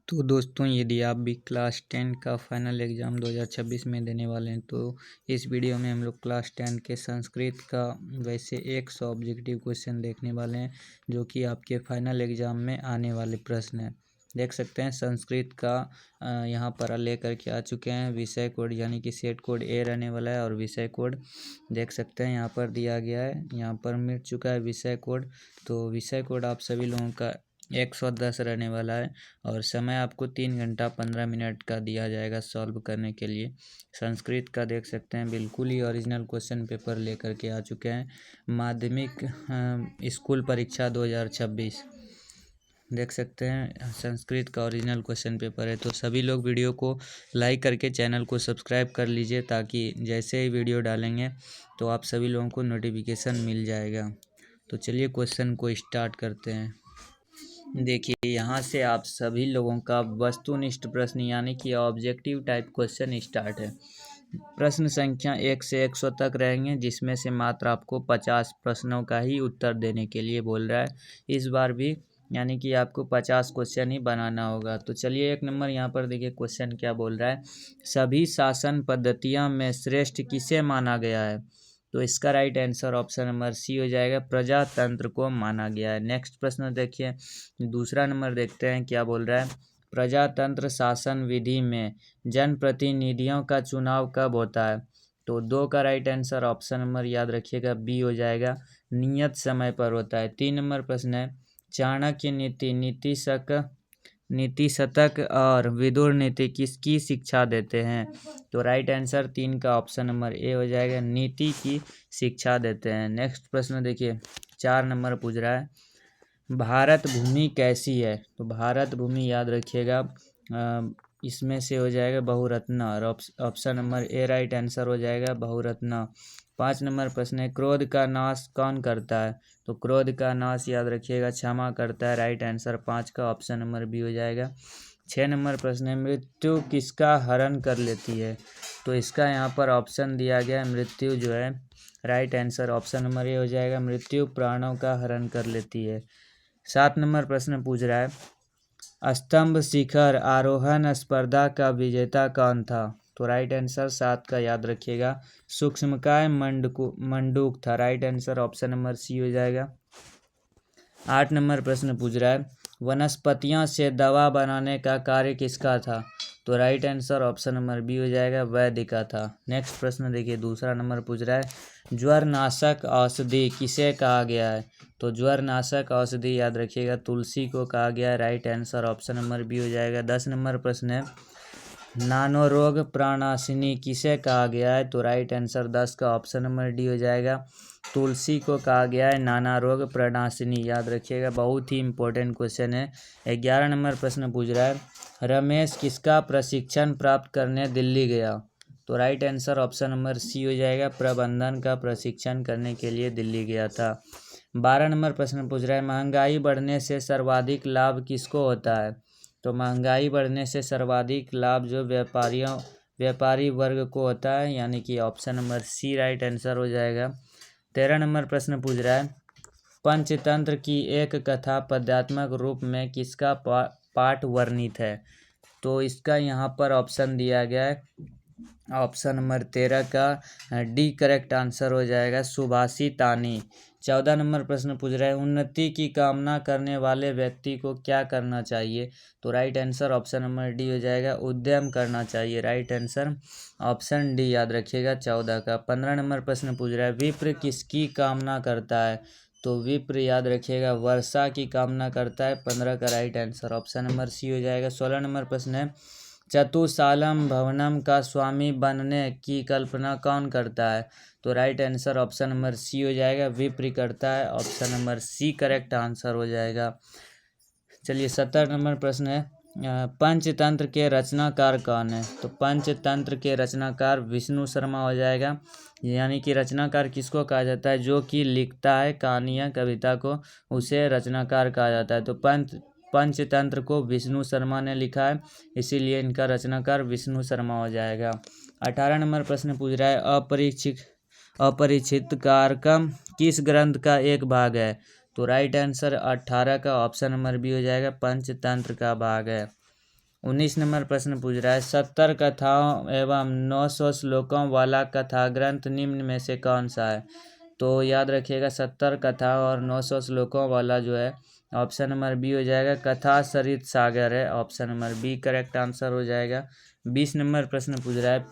तो दोस्तों, यदि आप भी क्लास 10 का फाइनल एग्ज़ाम 2026 में देने वाले हैं तो इस वीडियो में हम लोग क्लास 10 के संस्कृत का वैसे 100 ऑब्जेक्टिव क्वेश्चन देखने वाले हैं, जो कि आपके फाइनल एग्ज़ाम में आने वाले प्रश्न हैं। देख सकते हैं संस्कृत का यहाँ पर लेकर के आ चुके हैं। विषय कोड यानी कि सेट कोड ए रहने वाला है और विषय कोड देख सकते हैं यहाँ पर दिया गया है। यहाँ पर मिट चुका है विषय कोड। तो विषय कोड आप सभी लोगों का 110 रहने वाला है और समय आपको 3 घंटा 15 मिनट का दिया जाएगा सॉल्व करने के लिए। संस्कृत का देख सकते हैं बिल्कुल ही ओरिजिनल क्वेश्चन पेपर लेकर के आ चुके हैं। माध्यमिक स्कूल परीक्षा 2026 देख सकते हैं संस्कृत का ओरिजिनल क्वेश्चन पेपर है। तो सभी लोग वीडियो को लाइक करके चैनल को सब्सक्राइब कर लीजिए, ताकि जैसे ही वीडियो डालेंगे तो आप सभी लोगों को नोटिफिकेशन मिल जाएगा। तो चलिए क्वेश्चन को स्टार्ट करते हैं। देखिए, यहाँ से आप सभी लोगों का वस्तुनिष्ठ प्रश्न यानी कि ऑब्जेक्टिव टाइप क्वेश्चन स्टार्ट है। प्रश्न संख्या 1 से 100 तक रहेंगे, जिसमें से मात्र आपको 50 प्रश्नों का ही उत्तर देने के लिए बोल रहा है इस बार भी, यानी कि आपको 50 क्वेश्चन ही बनाना होगा। तो चलिए 1 नंबर यहाँ पर देखिए क्वेश्चन क्या बोल रहा है। सभी शासन पद्धतियों में श्रेष्ठ किसे माना गया है? तो इसका right answer option number C हो जाएगा, प्रजातंत्र को माना गया है। नेक्स्ट प्रश्न देखिए, दूसरा नंबर देखते हैं क्या बोल रहा है। प्रजातंत्र शासन विधि में जनप्रतिनिधियों का चुनाव कब होता है? तो 2 का राइट आंसर ऑप्शन नंबर याद रखिएगा बी हो जाएगा, नियत समय पर होता है। 3 नंबर प्रश्न है, चाणक्य नीति, नीति शतक और विदुर नीति किसकी शिक्षा देते हैं? तो राइट आंसर 3 का ऑप्शन नंबर ए हो जाएगा, नीति की शिक्षा देते हैं। नेक्स्ट प्रश्न देखिए, 4 नंबर पूछ रहा है, भारत भूमि कैसी है? तो भारत भूमि याद रखिएगा इसमें से हो जाएगा बहुरत्न और option number A right answer हो जाएगा बहुरत्न। 5 नंबर प्रश्न है, क्रोध का नाश कौन करता है? तो क्रोध का नाश याद रखिएगा क्षमा करता है। राइट आंसर 5 का ऑप्शन नंबर बी हो जाएगा। 6 नंबर प्रश्न है, मृत्यु किसका हरण कर लेती है? तो इसका यहाँ पर ऑप्शन दिया गया है, मृत्यु जो है right answer option number A हो जाएगा, मृत्यु प्राणों का हरण कर लेती है। 7 नंबर प्रश्न पूछ रहा है, स्तंभ शिखर आरोहण स्पर्धा का विजेता कौन था? तो राइट आंसर 7 का याद रखिएगा, सूक्ष्मकाय मंडूक था। Right answer option number C हो जाएगा। 8 नंबर प्रश्न पूछ रहा है, वनस्पतियों से दवा बनाने का कार्य किसका था? तो right answer option number B हो जाएगा, वैद्य का था। नेक्स्ट प्रश्न देखिए, दूसरा नंबर पूछ रहा है, ज्वरनाशक औषधि किसे कहा गया है? तो ज्वरनाशक औषधि याद रखिएगा तुलसी को कहा गया है। Right answer option number B हो जाएगा। 10 नंबर प्रश्न है, नानोरोग प्राणाशिनी किसे कहा गया है? तो राइट आंसर 10 का ऑप्शन नंबर डी हो जाएगा, तुलसी को कहा गया है नाना रोग प्रणाशिनी। याद रखिएगा, बहुत ही इंपॉर्टेंट क्वेश्चन है। 11 नंबर प्रश्न पूछ रहा है, रमेश किसका प्रशिक्षण प्राप्त करने दिल्ली गया? तो right answer option number C हो जाएगा, प्रबंधन का प्रशिक्षण करने के लिए दिल्ली गया था। 12 नंबर प्रश्न पूछ रहा है, महंगाई बढ़ने से सर्वाधिक लाभ किसको होता है? तो महंगाई बढ़ने से सर्वाधिक लाभ जो व्यापारी वर्ग को होता है, यानी कि option number C right answer हो जाएगा। 13 नंबर प्रश्न पूछ रहा है, पंचतंत्र की एक कथा पद्यात्मक रूप में किसका पाठ वर्णित है? तो इसका यहाँ पर ऑप्शन दिया गया है, ऑप्शन नंबर 13 का डी करेक्ट आंसर हो जाएगा, सुभाषितानी। 14 नंबर प्रश्न पूछ रहा है, उन्नति की कामना करने वाले व्यक्ति को क्या करना चाहिए? तो right answer option number D हो जाएगा, उद्यम करना चाहिए। राइट आंसर ऑप्शन डी याद रखिएगा 14 का। 15 नंबर प्रश्न पूछ रहा है, विप्र किसकी कामना करता है? तो विप्र याद रखिएगा वर्षा की कामना करता है। 15 का right answer option number C हो जाएगा। 16 नंबर प्रश्न है, चतुशालम भवनम का स्वामी बनने की कल्पना कौन करता है? तो right answer option number C हो जाएगा, विप्र करता है। Option number C correct answer हो जाएगा। चलिए 17 नंबर प्रश्न है, पंचतंत्र के रचनाकार कौन है? तो पंचतंत्र के रचनाकार विष्णु शर्मा हो जाएगा। यानी कि रचनाकार किसको कहा जाता है? जो कि लिखता है कहानियाँ कविता को, उसे रचनाकार कहा जाता है। तो पंचतंत्र को विष्णु शर्मा ने लिखा है, इसीलिए इनका रचनाकार विष्णु शर्मा हो जाएगा। 18 नंबर प्रश्न पूछ रहा है, अपरिचित कारकम किस ग्रंथ का एक भाग है? तो राइट आंसर 18 का ऑप्शन नंबर बी हो जाएगा, पंचतंत्र का भाग है। 19 नंबर प्रश्न पूछ रहा है 70 कथाओं एवं 900 श्लोकों वाला कथा ग्रंथ निम्न में से कौन सा है। तो याद रखिएगा 70 कथा और 900 श्लोकों वाला जो है ऑप्शन नंबर बी हो जाएगा, कथा सरित सागर है। Option number B correct answer हो जाएगा। 20 नंबर प्रश्न पूछ रहा है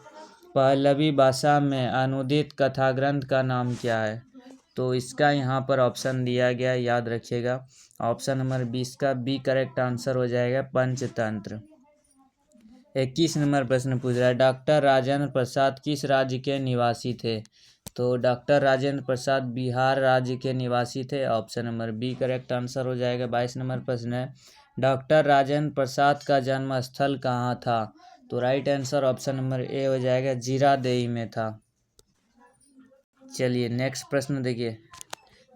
पहलवी भाषा में अनुदित कथा ग्रंथ का नाम क्या है। तो इसका यहाँ पर ऑप्शन दिया गया, याद रखिएगा ऑप्शन नंबर 20 का बी करेक्ट आंसर हो जाएगा, पंचतंत्र। 21 नंबर प्रश्न पूछ रहा है डॉक्टर राजेंद्र प्रसाद किस राज्य के निवासी थे। तो डॉक्टर राजेंद्र प्रसाद बिहार राज्य के निवासी थे। Option number B correct answer हो जाएगा। 22 नंबर प्रश्न है डॉक्टर राजेंद्र प्रसाद का जन्म स्थल कहाँ था। तो right answer option number A हो जाएगा, जीरादेई में था। चलिए नेक्स्ट प्रश्न देखिए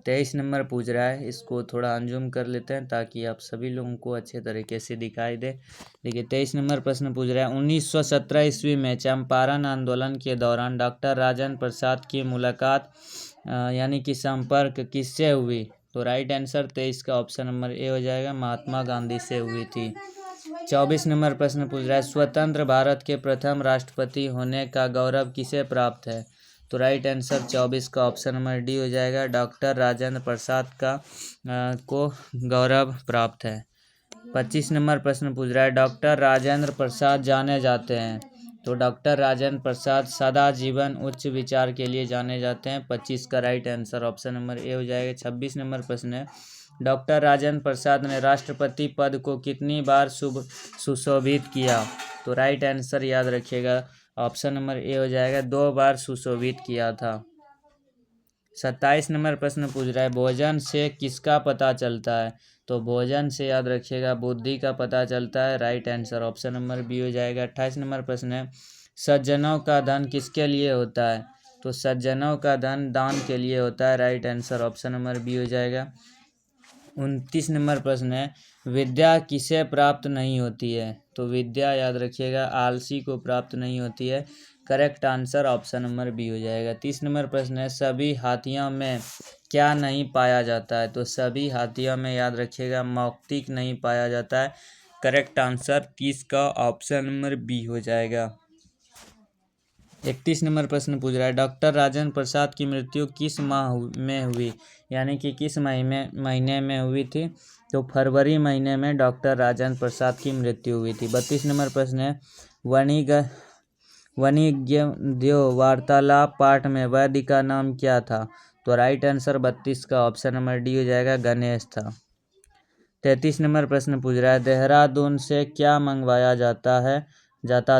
23 नंबर पूछ रहा है, इसको थोड़ा अनजूम कर लेते हैं ताकि आप सभी लोगों को अच्छे तरीके से दिखाई दे। देखिए 23 नंबर प्रश्न पूछ रहा है 1917 ईस्वी में चंपारण आंदोलन के दौरान डॉक्टर राजेंद्र प्रसाद की मुलाकात यानी कि संपर्क किससे हुई। तो राइट आंसर 23 का ऑप्शन नंबर ए हो जाएगा, महात्मा गांधी से हुई थी। 24 नंबर प्रश्न पूछ रहा है स्वतंत्र भारत के प्रथम राष्ट्रपति होने का गौरव किसे प्राप्त है। तो राइट आंसर 24 का ऑप्शन नंबर डी हो जाएगा, डॉक्टर राजेंद्र प्रसाद को गौरव प्राप्त है। 25 नंबर प्रश्न पूछ रहा है डॉक्टर राजेंद्र प्रसाद जाने जाते हैं। तो डॉक्टर राजेंद्र प्रसाद सदा जीवन उच्च विचार के लिए जाने जाते हैं। 25 का right answer option number A हो जाएगा। 26 नंबर प्रश्न है डॉक्टर राजेंद्र प्रसाद ने राष्ट्रपति पद को कितनी बार सुशोभित किया। तो राइट आंसर याद रखिएगा ऑप्शन नंबर ए हो जाएगा, 2 बार सुशोभित किया था। 27 नंबर प्रश्न पूछ रहा है भोजन से किसका पता चलता है। तो भोजन से याद रखिएगा बुद्धि का पता चलता है। Right answer option number B हो जाएगा। 28 नंबर प्रश्न है सज्जनों का धन किसके लिए होता है। तो सज्जनों का धन दान के लिए होता है। Right answer option number B हो जाएगा। 29 नंबर प्रश्न है विद्या किसे प्राप्त नहीं होती है। तो विद्या याद रखिएगा आलसी को प्राप्त नहीं होती है। Correct answer option number B हो जाएगा। 30 नंबर प्रश्न है सभी हाथियों में क्या नहीं पाया जाता है। तो सभी हाथियों में याद रखिएगा मौक्तिक नहीं पाया जाता है। करेक्ट आंसर 30 का ऑप्शन नंबर बी हो जाएगा। 31 नंबर प्रश्न पूछ रहा है डॉक्टर राजेंद्र प्रसाद की मृत्यु किस माह में हुई, यानी कि किस महीने में हुई थी। तो फरवरी महीने में डॉक्टर राजेंद्र प्रसाद की मृत्यु हुई थी। 32 नंबर प्रश्न है वाणिज्योद्योग वार्तालाप पाठ में वैद्य का नाम क्या था। तो राइट आंसर 32 का ऑप्शन नंबर डी हो जाएगा, गणेश था। 33 नंबर प्रश्न पूछ रहा है देहरादून से क्या मंगवाया जाता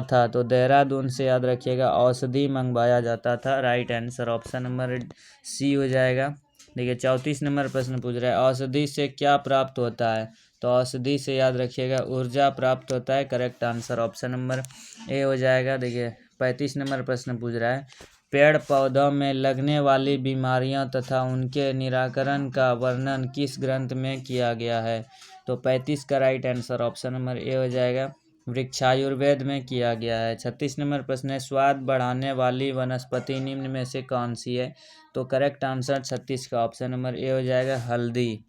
था। तो देहरादून से याद रखिएगा औषधि मंगवाया जाता था। Right answer option number C हो जाएगा। देखिए 34 नंबर प्रश्न पूछ रहा है औषधि से क्या प्राप्त होता है। तो औषधि से याद रखिएगा ऊर्जा प्राप्त होता है। Correct answer option number A हो जाएगा। देखिए 35 नंबर प्रश्न पूछ रहा है पेड़ पौधों में लगने वाली बीमारियों तथा उनके निराकरण का वर्णन किस ग्रंथ में किया गया है। तो 35 का right answer option number A हो जाएगा, वृक्षायुर्वेद में किया गया है। 36 नंबर प्रश्न है स्वाद बढ़ाने वाली वनस्पति निम्न में से कौन सी है। तो करेक्ट आंसर 36 का ऑप्शन नंबर ए हो जाएगा, हल्दी।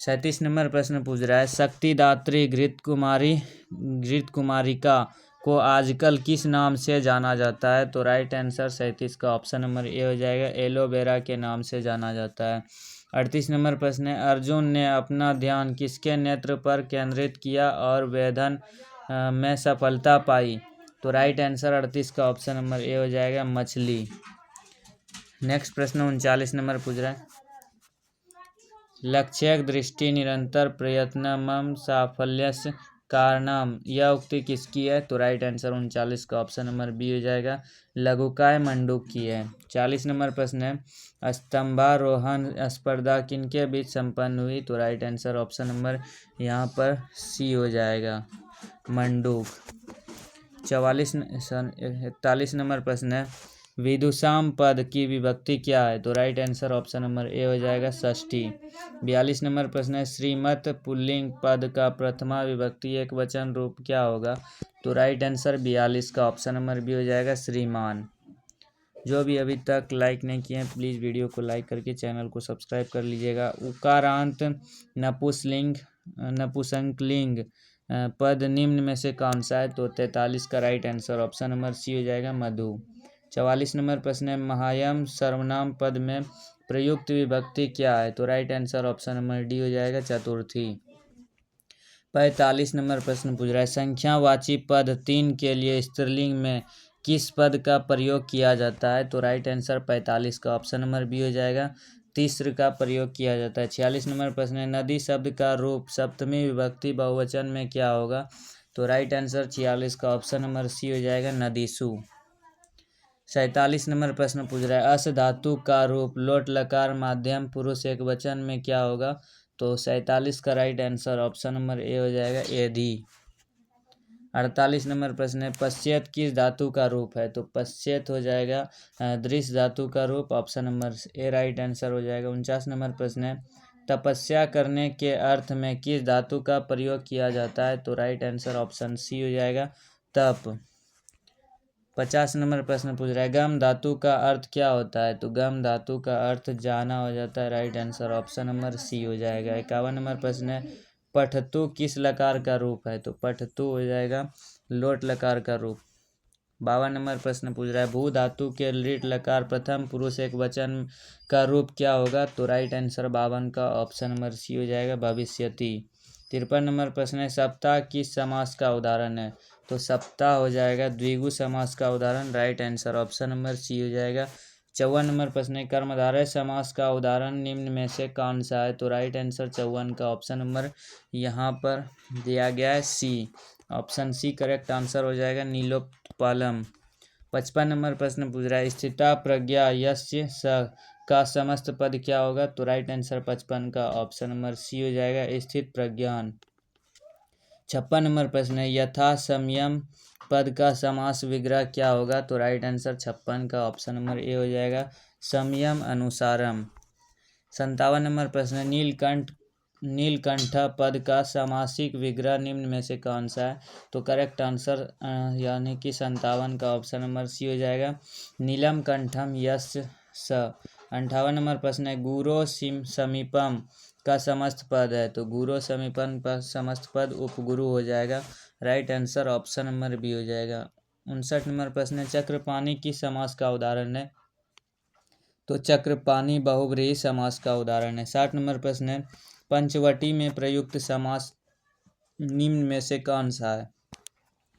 37 नंबर प्रश्न पूछ रहा है शक्तिदात्री घृत कुमारिका को आजकल किस नाम से जाना जाता है। तो राइट आंसर 37 का ऑप्शन नंबर ए हो जाएगा, एलोवेरा के नाम से जाना जाता है। 38 नंबर प्रश्न है अर्जुन ने अपना ध्यान किसके नेत्र पर केंद्रित किया और वेधन में सफलता पाई। तो राइट आंसर 38 का ऑप्शन नंबर ए हो जाएगा, मछली। नेक्स्ट प्रश्न 39 नंबर पूछ रहा है लक्ष्यक दृष्टि निरंतर प्रयत्नम साफल्यस्य कारणम यह उक्ति किसकी है। तो राइट आंसर 39 का ऑप्शन नंबर बी हो जाएगा, लघुकाय मंडूक की है। 40 नंबर प्रश्न है स्तंभारोहण स्पर्धा किनके बीच संपन्न हुई। तो राइट आंसर ऑप्शन नंबर यहाँ पर सी हो जाएगा, मंडूक। 41 नंबर प्रश्न है विदुषाम पद की विभक्ति क्या है। तो right answer option number A हो जाएगा, षष्ठी। 42 नंबर प्रश्न है श्रीमत पुल्लिंग पद का प्रथमा विभक्ति एक वचन रूप क्या होगा। तो राइट आंसर 42 का ऑप्शन नंबर बी हो जाएगा, श्रीमान। जो भी अभी तक लाइक नहीं किए हैं प्लीज़ वीडियो को लाइक करके चैनल को सब्सक्राइब कर लीजिएगा। उकारांत नपुंसकलिंग पद निम्न में से कौन सा है? तो 43 का right answer option number C हो जाएगा, मधु। 44 नंबर प्रश्न है, महायम सर्वनाम पद में प्रयुक्त विभक्ति क्या है? तो right answer option number D हो जाएगा, चतुर्थी। 45 नंबर प्रश्न पूछ रहा है, संख्यावाची पद 3 के लिए स्त्रीलिंग में किस पद का प्रयोग किया जाता है? तो राइट आंसर 45 का ऑप्शन नंबर बी हो जाएगा, तीसरे का प्रयोग किया जाता है। 46 नंबर प्रश्न है, नदी शब्द का रूप सप्तमी विभक्ति बहुवचन में क्या होगा? तो राइट आंसर 46 का ऑप्शन नंबर सी हो जाएगा, नदीसु। 47 नंबर प्रश्न पूछ रहा है, अस धातु का रूप लोट लकार माध्यम पुरुष एक वचन में क्या होगा? तो 47 का right answer option number A हो जाएगा, एधी। 48 नंबर प्रश्न है, पश्चेत किस धातु का रूप है? तो पश्चेत हो जाएगा दृश्य धातु का रूप, option number A right answer हो जाएगा। 49 नंबर प्रश्न है, तपस्या करने के अर्थ में किस धातु का प्रयोग किया जाता है? तो राइट आंसर ऑप्शन सी हो जाएगा, तप। 50 नंबर प्रश्न पूछ रहा है, गम धातु का अर्थ क्या होता है? तो गम धातु का अर्थ जाना हो जाता है, right answer option number C हो जाएगा। 51 नंबर प्रश्न है, पठतु किस लकार का रूप है? तो पठतु हो जाएगा लोट लकार का रूप। 52 नंबर प्रश्न पूछ रहा है, भू धातु के लीट लकार प्रथम पुरुष एक वचन का रूप क्या होगा? तो राइट आंसर 52 का ऑप्शन नंबर सी हो जाएगा, भविष्यति। 53 नंबर प्रश्न है, सप्ताह किस समास का उदाहरण है? तो सप्ताह हो जाएगा द्विगु समास का उदाहरण, right answer option number C हो जाएगा। 54 नंबर प्रश्न है, कर्मधारय समास का उदाहरण निम्न में से कौन सा है? तो राइट आंसर 54 का ऑप्शन नंबर यहाँ पर दिया गया है, सी। ऑप्शन सी करेक्ट आंसर हो जाएगा, नीलोत्पलम। 55 नंबर प्रश्न पूछ रहा है, स्थिता प्रज्ञा यस्य स का समस्त पद क्या होगा? तो राइट आंसर 55 का ऑप्शन नंबर सी हो जाएगा, स्थित प्रज्ञान। 56 नंबर प्रश्न है, यथा संयम पद का समास विग्रह क्या होगा? तो राइट आंसर 56 का ऑप्शन नंबर ए हो जाएगा, संयम अनुसारम। 57 नंबर प्रश्न है, नीलकंठ पद का समासिक विग्रह निम्न में से कौन सा है? तो करेक्ट आंसर यानी कि 57 का ऑप्शन नंबर सी हो जाएगा, नीलम कंठम यस्य स। 58 नंबर प्रश्न है, गुरो समीपम का समस्त पद है? तो गुरो समीपम का समस्त पद उपगुरु हो जाएगा, right answer option number B हो जाएगा। 59 नंबर प्रश्न है, चक्रपाणी किस समास का उदाहरण है? तो चक्रपाणी बहुव्रीहि समास का उदाहरण है। 60 नंबर प्रश्न है, पंचवटी में प्रयुक्त समास निम्न में से कौन सा है?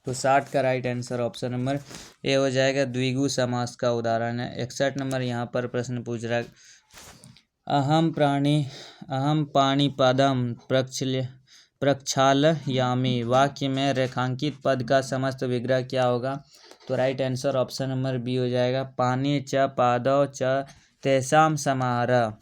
तो 60 का right answer option number A हो जाएगा, द्विगु समास का उदाहरण है। 61 नंबर यहाँ पर प्रश्न पूछ रहा है, अहम पाणिपादम प्रक्षालयामि वाक्य में रेखांकित पद का समस्त विग्रह क्या होगा? तो right answer option number B हो जाएगा, पानी च पादौ च तेषां समाहारः।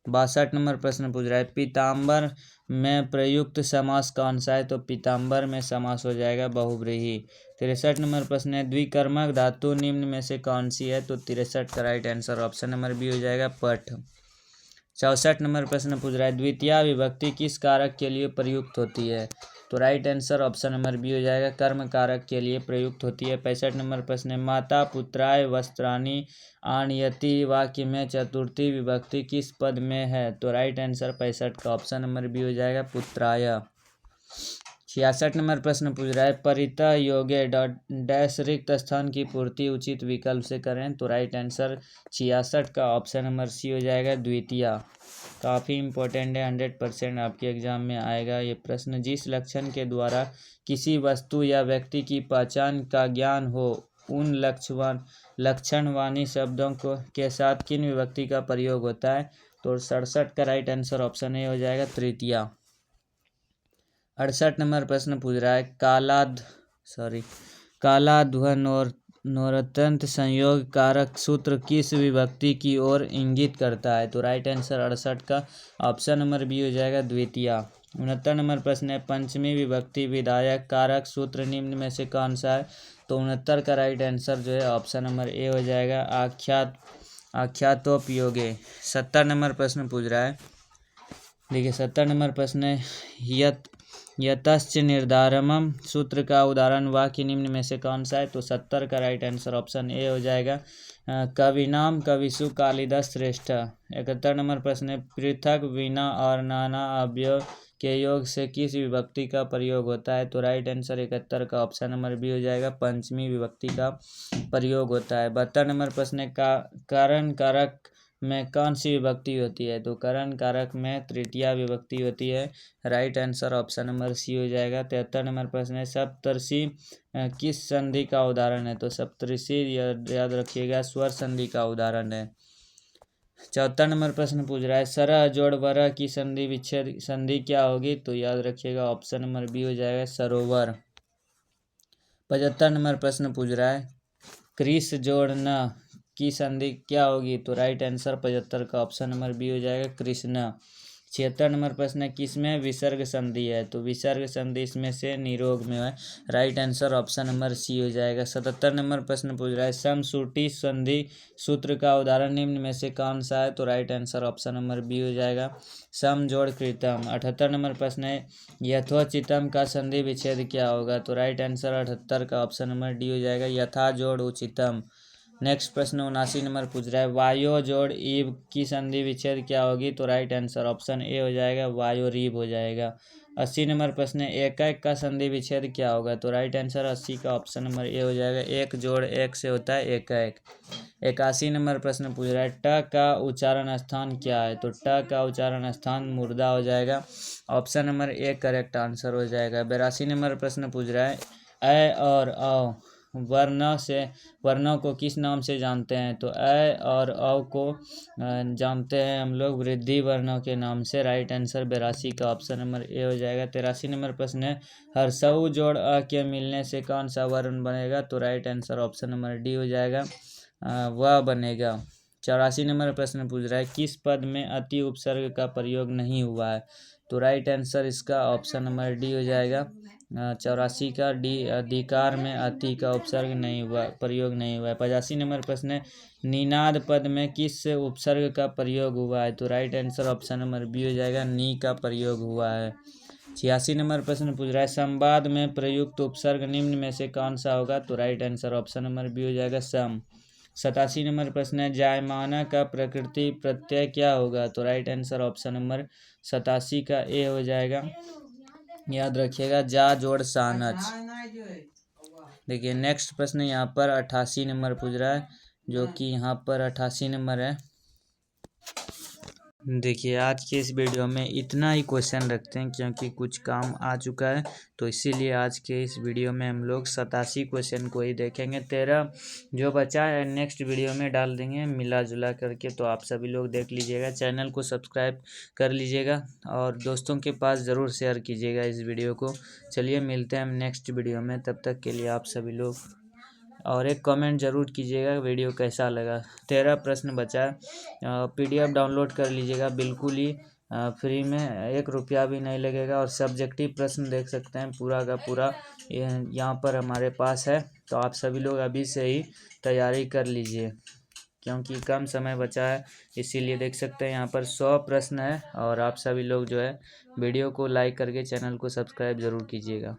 62 नंबर प्रश्न पूछ रहा है, पीताम्बर में प्रयुक्त समास कौन सा है? तो पीताम्बर में समास हो जाएगा बहुव्रीहि। 63 नंबर प्रश्न है, द्विकर्मक धातु निम्न में से कौन सी है? तो 63 का right answer option number B हो जाएगा, पठ। 64 नंबर प्रश्न पूछ रहा है, द्वितीया विभक्ति किस कारक के लिए प्रयुक्त होती है? तो right answer option number B हो जाएगा, कर्म कारक के लिए प्रयुक्त होती है। 65 नंबर प्रश्न है, माता पुत्राय वस्त्राणि आनयति वाक्य में चतुर्थी विभक्ति किस पद में है? तो राइट आंसर 65 का ऑप्शन नंबर बी हो जाएगा, पुत्राय। 66 नंबर प्रश्न पूछ रहा है, परितः योगे डैश रिक्त स्थान की पूर्ति उचित विकल्प से करें? तो राइट आंसर 66 का ऑप्शन नंबर सी हो जाएगा, द्वितीया। काफ़ी इंपॉर्टेंट है, 100% आपके एग्जाम में आएगा ये प्रश्न। जिस लक्षण के द्वारा किसी वस्तु या व्यक्ति की पहचान का ज्ञान हो उन लक्षणवाणी शब्दों के साथ किन विभक्ति का प्रयोग होता है? तो 67 का राइट आंसर ऑप्शन ए हो जाएगा, तृतीया। 68 नंबर प्रश्न पूछ रहा है, कालाध्वनोरतंत संयोग कारक सूत्र किस विभक्ति की ओर इंगित करता है? तो राइट आंसर 68 का ऑप्शन नंबर बी हो जाएगा, द्वितीया। 69 नंबर प्रश्न है, पंचमी विभक्ति विधायक कारक सूत्र निम्न में से कौन सा है? तो 69 का राइट आंसर जो है ऑप्शन नंबर ए हो जाएगा, आख्यातोपयोगे। 70 नंबर प्रश्न पूछ रहा है, देखिए 70 नंबर प्रश्न है, यतश्च निर्धारमम सूत्र का उदाहरण वाक्य निम्न में से कौन सा है? तो 70 का राइट आंसर ऑप्शन ए हो जाएगा, कविनाम कविसु कालिदास श्रेष्ठ। 71 नंबर प्रश्न है, पृथक वीणा और नाना अवयव के योग से किस विभक्ति का प्रयोग होता है? तो राइट आंसर 71 का ऑप्शन नंबर बी हो जाएगा, पंचमी विभक्ति का प्रयोग होता है। 72 नंबर प्रश्न है, कारण कारक में कौन सी विभक्ति होती है? तो करण कारक में तृतीया विभक्ति होती है। Right answer option number C हो जाएगा। 73 नंबर प्रश्न है, सप्तऋषि किस संधि का उदाहरण है? तो सप्तऋषि याद रखिएगा स्वर संधि का उदाहरण है। 74 नंबर प्रश्न पूछ रहा है, सरह जोड़ वरह की संधि विच्छेद संधि क्या होगी? तो याद रखिएगा ऑप्शन नंबर बी हो जाएगा, सरोवर। 75 नंबर प्रश्न पूछ रहा है, कृष जोड़ न की संधि क्या होगी? तो राइट आंसर 75 का ऑप्शन नंबर बी हो जाएगा, कृष्ण। 76 नंबर प्रश्न है, किसमें विसर्ग संधि है? तो विसर्ग संधि इसमें से निरोग में है। Right answer option number C हो जाएगा। 77 नंबर प्रश्न पूछ रहा है, समश्रुति संधि सूत्र का उदाहरण निम्न में से कौन सा है? तो right answer option number B हो जाएगा, सम जोड़ कृतम। 78 नंबर प्रश्न है, यथोचितम का संधि विच्छेद क्या होगा? तो राइट आंसर 78 का ऑप्शन नंबर डी हो जाएगा, यथा जोड़ उचितम। नेक्स्ट प्रश्न 79 नंबर पूछ रहा है, वायो जोड़ ईव की संधि विच्छेद क्या होगी? तो राइट आंसर ऑप्शन ए हो जाएगा, वायोरीव हो जाएगा। 80 नंबर प्रश्न है, एकैक का संधि विच्छेद क्या होगा? तो राइट आंसर 80 का ऑप्शन नंबर ए हो जाएगा, एक जोड़ एक से होता है एकैक। 81 नंबर प्रश्न पूछ रहा है, ट का उच्चारण स्थान क्या है? तो ट का उच्चारण स्थान मुर्दा हो जाएगा, option number A correct answer हो जाएगा। 82 नंबर प्रश्न पूछ रहा है, अ और अ वर्णों को किस नाम से जानते हैं? तो अ और अ को जानते हैं हम लोग वृद्धि वर्णों के नाम से। राइट आंसर 82 का ऑप्शन नंबर ए हो जाएगा। 83 नंबर प्रश्न है, हर्षऊ जोड़ अ के मिलने से कौन सा वर्ण बनेगा? तो right answer option number D हो जाएगा, वह बनेगा। 84 नंबर प्रश्न पूछ रहा है, किस पद में अति उपसर्ग का प्रयोग नहीं हुआ है? तो राइट आंसर इसका ऑप्शन नंबर डी हो जाएगा, 84 का डी, अधिकार में अति का उपसर्ग नहीं हुआ, प्रयोग नहीं हुआ है। 85 नंबर प्रश्न है, निनाद पद में किस उपसर्ग का प्रयोग हुआ है? तो right answer option number B हो जाएगा, नी का प्रयोग हुआ है। 86 नंबर प्रश्न पूछ रहा है, संवाद में प्रयुक्त उपसर्ग निम्न में से कौन सा होगा? तो right answer option number B हो जाएगा, सम। 87 नंबर प्रश्न है, जायमाना का प्रकृति प्रत्यय क्या होगा? तो राइट आंसर ऑप्शन नंबर 87 का ए हो जाएगा, याद रखिएगा, जा जोड़ सानच। देखिए नेक्स्ट प्रश्न यहाँ पर 88 नंबर पूछ रहा है, जो कि यहाँ पर 88 नंबर है। देखिए आज के इस वीडियो में इतना ही क्वेश्चन रखते हैं, क्योंकि कुछ काम आ चुका है, तो इसीलिए आज के इस वीडियो में हम लोग 87 क्वेश्चन को ही देखेंगे। 13 जो बचा है नेक्स्ट वीडियो में डाल देंगे मिला जुला करके, तो आप सभी लोग देख लीजिएगा। चैनल को सब्सक्राइब कर लीजिएगा और दोस्तों के पास ज़रूर शेयर कीजिएगा इस वीडियो को। चलिए मिलते हैं हम नेक्स्ट वीडियो में, तब तक के लिए आप सभी लोग, और एक कमेंट ज़रूर कीजिएगा वीडियो कैसा लगा। 13 प्रश्न बचा है, PDF डाउनलोड कर लीजिएगा बिल्कुल ही फ्री में, 1 रुपया भी नहीं लगेगा। और सब्जेक्टिव प्रश्न देख सकते हैं पूरा का पूरा यहाँ पर हमारे पास है, तो आप सभी लोग अभी से ही तैयारी कर लीजिए, क्योंकि कम समय बचा है, इसीलिए देख सकते हैं यहाँ पर 100 प्रश्न है। और आप सभी लोग जो है वीडियो को लाइक करके चैनल को सब्सक्राइब ज़रूर कीजिएगा।